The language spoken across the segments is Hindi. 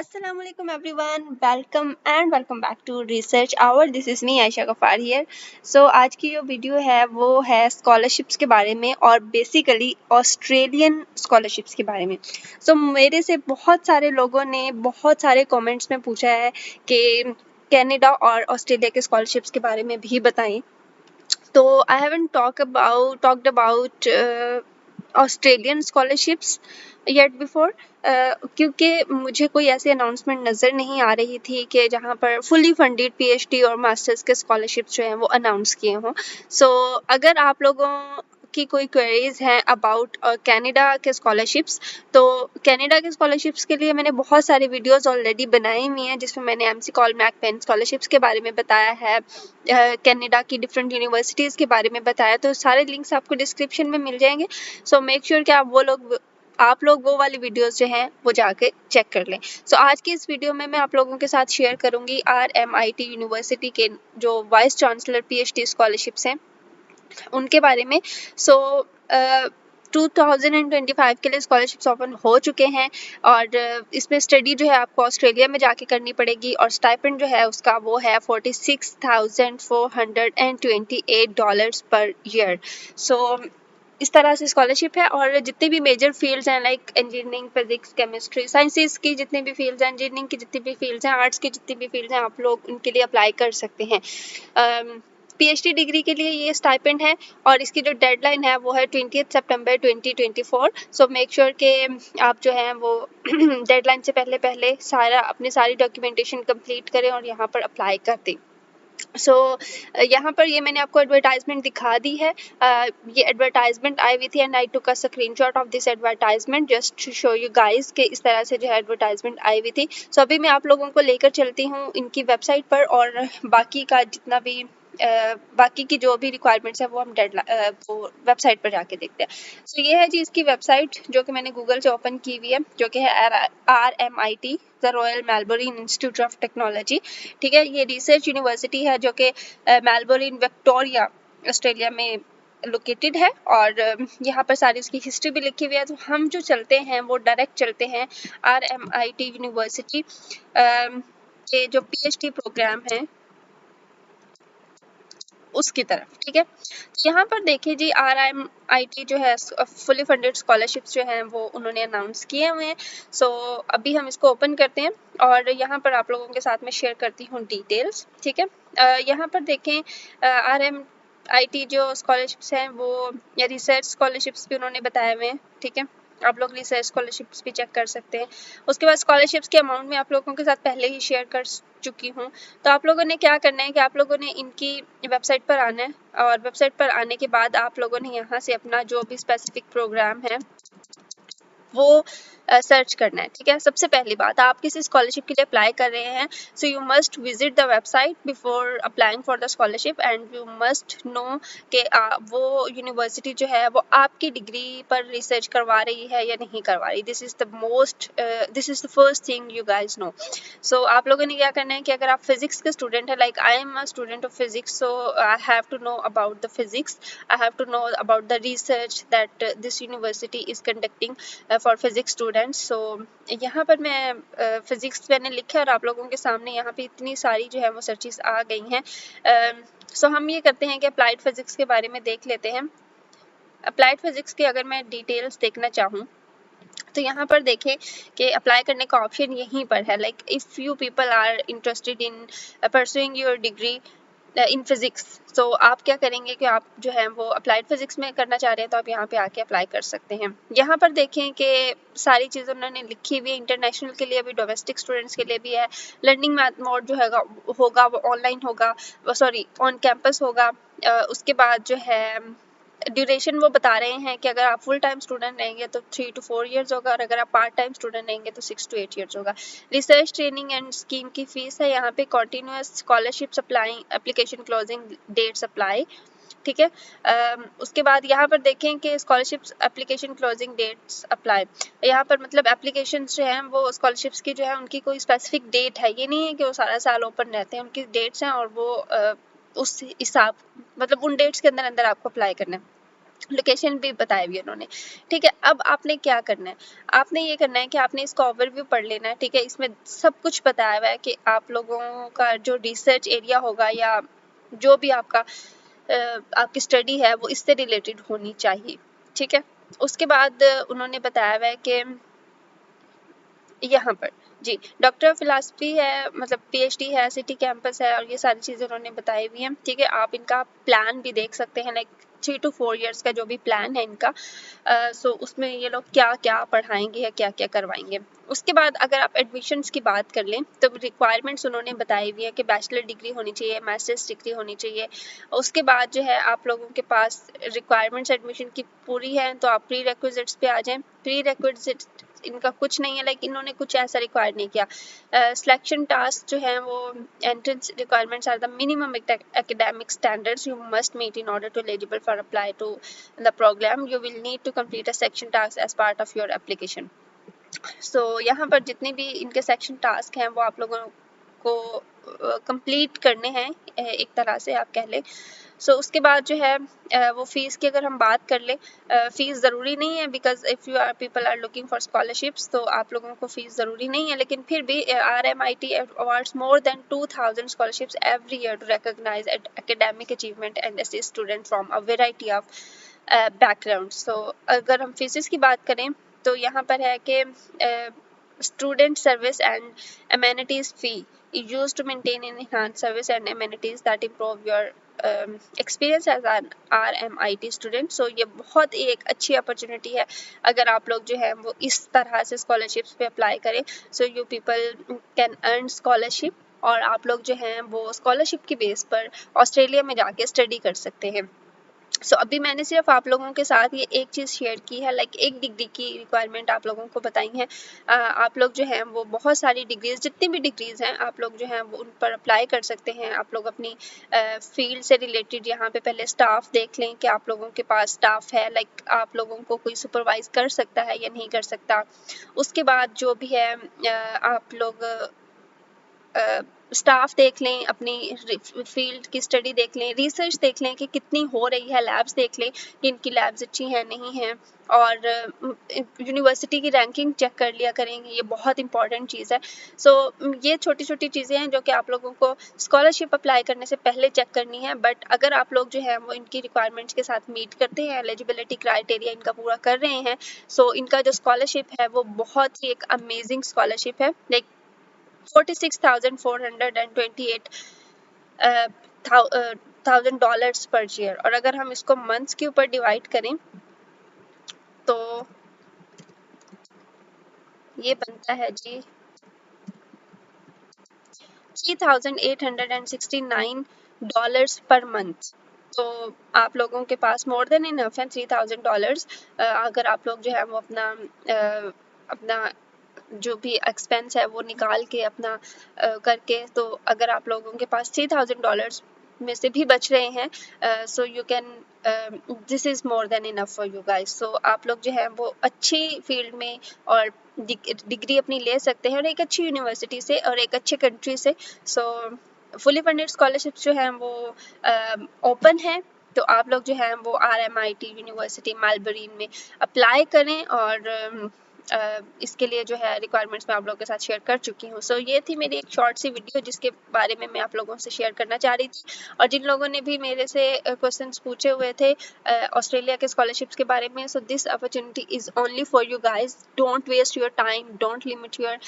Assalamu alaikum everyone, welcome back to Research Hour. This is me Aisha Ghaffar here. So आज की जो वीडियो है वो है स्कॉलरशिप्स के बारे में और बेसिकली ऑस्ट्रेलियन स्कॉलरशिप्स के बारे में. So मेरे से बहुत सारे लोगों ने बहुत सारे कमेंट्स में पूछा है कि कनाडा और ऑस्ट्रेलिया के स्कॉलरशिप्स के बारे में भी बताएं. तो I haven't talked about Australian scholarships yet before, क्योंकि मुझे कोई ऐसी अनाउंसमेंट नज़र नहीं आ रही थी कि जहाँ पर फुली फंडेड पीएचडी और मास्टर्स के स्कॉलरशिप्स जो हैं वो अनाउंस किए हों. सो अगर आप लोगों की कोई क्वेरीज हैं अबाउट कनाडा के स्कॉलरशिप्स, तो कनाडा के स्कॉलरशिप्स के लिए मैंने बहुत सारे वीडियोस ऑलरेडी बनाई हुई हैं जिसमें मैंने McCall MacPherson scholarships के बारे में बताया है, कनाडा की डिफरेंट यूनिवर्सिटीज़ के बारे में बताया. तो सारे लिंक्स आपको डिस्क्रिप्शन में मिल जाएंगे. सो मेक श्योर कि आप लोग वो वाली वीडियोस जो हैं वो जाके चेक कर लें. सो आज की इस वीडियो में मैं आप लोगों के साथ शेयर करूंगी RMIT यूनिवर्सिटी के जो वाइस चांसलर पीएचडी स्कॉलरशिप्स हैं उनके बारे में. सो 2025 के लिए स्कॉलरशिप्स ओपन हो चुके हैं और इसमें स्टडी जो है आपको ऑस्ट्रेलिया में जाके करनी पड़ेगी और स्टाइपेंड जो है उसका वो है $46,428 पर ईयर. सो इस तरह से स्कॉलरशिप है और जितने भी मेजर फील्ड्स हैं like engineering, physics, chemistry, sciences की जितनी भी फील्ड्स हैं, इंजीनियरिंग की जितनी भी फील्ड्स हैं, आर्ट्स की जितनी भी फील्ड्स हैं, आप लोग उनके लिए अप्लाई कर सकते हैं. पीएचडी डिग्री के लिए ये स्टाइपेंड है और इसकी जो डेडलाइन है वो है 20 सितंबर 2024. सो मेक श्योर कि आप जो हैं वो डेडलाइन से पहले अपनी सारी डॉक्यूमेंटेशन कंप्लीट करें और यहाँ पर अप्लाई कर दें. सो यहाँ पर ये मैंने आपको एडवर्टाइजमेंट दिखा दी है. ये एडवर्टाइजमेंट आई हुई थी and I took a screenshot of this advertisement just to show you guys कि इस तरह से जो है एडवर्टाइजमेंट आई हुई थी. सो अभी मैं आप लोगों को लेकर चलती हूँ इनकी वेबसाइट पर और बाकी का जितना भी बाकी की जो भी रिक्वायरमेंट्स है वो हम वो वेबसाइट पर जाके देखते हैं. सो ये है जी इसकी वेबसाइट जो कि मैंने गूगल से ओपन की हुई है, जो कि है RMIT, the royal Melbourne institute of technology. ठीक है, ये रिसर्च यूनिवर्सिटी है जो कि मेलबोर्न विक्टोरिया ऑस्ट्रेलिया में लोकेटेड है और यहाँ पर सारी उसकी हिस्ट्री भी लिखी हुई है. तो हम जो चलते हैं वो डायरेक्ट चलते हैं RMIT यूनिवर्सिटी के जो पीएचडी प्रोग्राम है उसकी तरफ. ठीक है, तो यहाँ पर देखिए जी RMIT जो है फुली फंडेड स्कॉलरशिप्स जो हैं वो उन्होंने अनाउंस किए हुए हैं. सो अभी हम इसको ओपन करते हैं और यहाँ पर आप लोगों के साथ में शेयर करती हूँ डिटेल्स. ठीक है, यहाँ पर देखें RMIT जो स्कॉलरशिप्स हैं वो या रिसर्च स्कॉलरशिप्स भी उन्होंने बताए हुए हैं. ठीक है, आप लोग रिसर्च स्कॉलरशिप्स भी चेक कर सकते हैं. उसके बाद स्कॉलरशिप्स के अमाउंट में आप लोगों के साथ पहले ही शेयर कर चुकी हूँ. तो आप लोगों ने क्या करना है कि आप लोगों ने इनकी वेबसाइट पर आना है और वेबसाइट पर आने के बाद आप लोगों ने यहाँ से अपना जो भी स्पेसिफिक प्रोग्राम है वो सर्च करना है. ठीक है, सबसे पहली बात आप किसी स्कॉलरशिप के लिए अप्लाई कर रहे हैं, so you must visit the website before applying for the scholarship and you must know कि वो यूनिवर्सिटी जो है वो आपकी डिग्री पर रिसर्च करवा रही है या नहीं करवा रही. This is the first thing you guys know. So आप लोगों ने क्या करना है कि अगर आप फिजिक्स के स्टूडेंट हैं, like I am a student of physics, so I have to know about the physics, I have to know about the research that this university is conducting for physics students. So यहाँ पर मैं फिजिक्स मैंने लिखा और आप लोगों के सामने यहाँ पे इतनी सारी जो है वो सर्चेस आ गई हैं. सो हम ये करते हैं कि अप्लाइड फिजिक्स के बारे में देख लेते हैं. अप्लाइड फिजिक्स के अगर मैं डिटेल्स देखना चाहूँ तो यहाँ पर देखें कि अप्लाई करने का ऑप्शन यहीं पर है. Like if you people are interested in pursuing your degree in physics, तो आप क्या करेंगे कि आप जो है वो अप्लाइड फिजिक्स में करना चाह रहे हैं तो आप यहाँ पे आके अप्लाई कर सकते हैं. यहाँ पर देखें कि सारी चीज़ें उन्होंने लिखी हुई है. इंटरनेशनल के लिए भी, डोमेस्टिक स्टूडेंट्स के लिए भी है. लर्निंग मोड जो होगा वो ऑनलाइन होगा, सॉरी ऑन कैंपस होगा. उसके बाद जो है ड्यूरेशन वो बता रहे हैं कि अगर आप फुल टाइम स्टूडेंट रहेंगे तो 3 to 4 years होगा और अगर आप पार्ट टाइम स्टूडेंट रहेंगे तो 6 to 8 years होगा. रिसर्च ट्रेनिंग एंड स्कीम की फीस है यहाँ पे. Continuous scholarship applying application closing dates apply. ठीक है, उसके बाद यहाँ पर देखें कि scholarships application closing dates apply. यहाँ पर मतलब एप्लीकेशन जो हैं वो स्कॉलरशिप्स की जो है उनकी कोई स्पेसिफिक डेट है, ये नहीं है कि वो सारा साल ओपन रहते हैं. उनकी डेट्स हैं और वो उस हिसाब मतलब उन डेट्स के अंदर अंदर आपको अप्लाई करना है. लोकेशन भी बताई हुई है उन्होंने। ठीक है, अब आपने क्या करना है, आपने ये करना है कि आपने इसका ओवरव्यू पढ़ लेना है। ठीक है, इसमें सब कुछ बताया हुआ है कि आप लोगों का जो रिसर्च एरिया होगा या जो भी आपका आपकी स्टडी है वो इससे रिलेटेड होनी चाहिए। ठीक है, उसके बाद उन्होंने बताया हुआ है कि यहाँ पर जी डॉक्टर ऑफ फिलासफी है, मतलब पीएचडी है, सिटी कैंपस है, और ये सारी चीज़ें उन्होंने बताई हुई हैं। ठीक है, आप इनका प्लान भी देख सकते हैं, लाइक 3 to 4 इयर्स का जो भी प्लान है इनका। सो उसमें ये लोग क्या क्या पढ़ाएंगे या क्या क्या करवाएंगे। उसके बाद अगर आप एडमिशन्स की बात कर लें तो रिक्वायरमेंट्स उन्होंने बताई हुई है कि बैचलर डिग्री होनी चाहिए, मास्टर्स डिग्री होनी चाहिए। उसके बाद जो है आप लोगों के पास रिक्वायरमेंट्स एडमिशन की पूरी है तो आप प्री रिक्विजिट्स पे आ जाएं। प्री रिक्विजिट्स इनका कुछ नहीं है, लाइक इन्होंने कुछ ऐसा रिक्वायर नहीं किया। सिलेक्शन टास्क जो है वो entrance requirements are the minimum academic standards you must meet in order to eligible for apply to the program. You will need to complete a section task as part of your application. यहाँ पर जितने भी इनके सेक्शन टास्क हैं वो आप लोगों को कंप्लीट करने हैं, एक तरह से आप कह लें। उसके बाद जो है वो फ़ीस की अगर हम बात कर लें, फ़ीस ज़रूरी नहीं है, because if you are people are looking for scholarships तो आप लोगों को फ़ीस ज़रूरी नहीं है, लेकिन फिर भी RMIT awards more than 2000 scholarships every year to recognize academic achievement and assist students from a variety of backgrounds. अगर हम फीसेस की बात करें तो यहाँ पर है कि student service and amenities fee is used to maintain and enhance service and amenities that improve your experience as an RMIT student. ये बहुत ही एक अच्छी अपॉर्चुनिटी है अगर आप लोग जो है वो इस तरह से स्कॉलरशिप्स पे अप्लाई करें। You people can earn scholarship और आप लोग जो हैं वो स्कॉलरशिप की बेस पर ऑस्ट्रेलिया में जाके स्टडी कर सकते हैं। अभी मैंने सिर्फ आप लोगों के साथ ये एक चीज़ शेयर की है, लाइक एक डिग्री की रिक्वायरमेंट आप लोगों को बताई है। आप लोग जो हैं वो बहुत सारी डिग्रीज, जितनी भी डिग्रीज हैं आप लोग जो हैं वो उन पर अप्लाई कर सकते हैं। आप लोग अपनी फील्ड से रिलेटेड यहाँ पे पहले स्टाफ देख लें कि आप लोगों के पास स्टाफ है, लाइक आप लोगों को कोई सुपरवाइज कर सकता है या नहीं कर सकता। उसके बाद जो भी है आप लोग स्टाफ देख लें, अपनी फील्ड की स्टडी देख लें, रिसर्च देख लें कि कितनी हो रही है, लैब्स देख लें कि इनकी लैब्स अच्छी हैं नहीं हैं, और यूनिवर्सिटी की रैंकिंग चेक कर लिया करेंगे, ये बहुत इंपॉर्टेंट चीज़ है। ये छोटी छोटी चीज़ें हैं जो कि आप लोगों को स्कॉलरशिप अप्लाई करने से पहले चेक करनी है। बट अगर आप लोग जो है वो इनकी रिक्वायरमेंट्स के साथ मीट करते हैं, एलिजिबिलिटी क्राइटेरिया इनका पूरा कर रहे हैं, इनका जो स्कॉलरशिप है वो बहुत ही एक अमेजिंग स्कॉलरशिप है, लाइक $46,428 $1,000 पर ईयर। और अगर हम इसको मंथ्स के ऊपर डिवाइड करें तो ये बनता है जी $3,869 पर मंथ। आप लोगों के पास मोर देन इनफ है $3,000। अगर आप लोग जो है वो अपना जो भी एक्सपेंस है वो निकाल के अपना करके, तो अगर आप लोगों के पास $3,000 में से भी बच रहे हैं, you can this is more than enough for you guys. आप लोग जो है वो अच्छी फील्ड में और डिग्री अपनी ले सकते हैं, और एक अच्छी यूनिवर्सिटी से और एक अच्छे कंट्री से। फुली फंडेड स्कॉलरशिप जो है वो ओपन है, तो आप लोग जो है वो RMIT यूनिवर्सिटी मेलबर्न में अप्लाई करें। और इसके लिए जो है रिक्वायरमेंट्स मैं आप लोगों के साथ शेयर कर चुकी हूँ। ये थी मेरी एक शॉर्ट सी वीडियो जिसके बारे में मैं आप लोगों से शेयर करना चाह रही थी। और जिन लोगों ने भी मेरे से क्वेश्चंस पूछे हुए थे ऑस्ट्रेलिया के स्कॉलरशिप्स के बारे में, this opportunity is only for you guys. Don't waste your time, don't limit your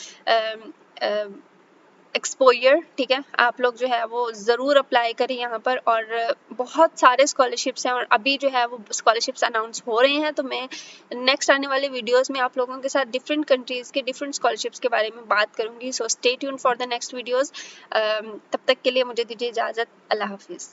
exposure. ठीक है, आप लोग जो है वो ज़रूर अप्लाई करें यहाँ पर, और बहुत सारे स्कॉलरशिप्स हैं और अभी जो है वो स्कॉलरशिप्स अनाउंस हो रहे हैं। तो मैं नेक्स्ट आने वाले वीडियोस में आप लोगों के साथ डिफरेंट कंट्रीज़ के डिफरेंट स्कॉलरशिप्स के बारे में बात करूँगी। Stay tune for the next videos. तब तक के लिए मुझे दीजिए इजाज़त। अल्लाह हाफिज़।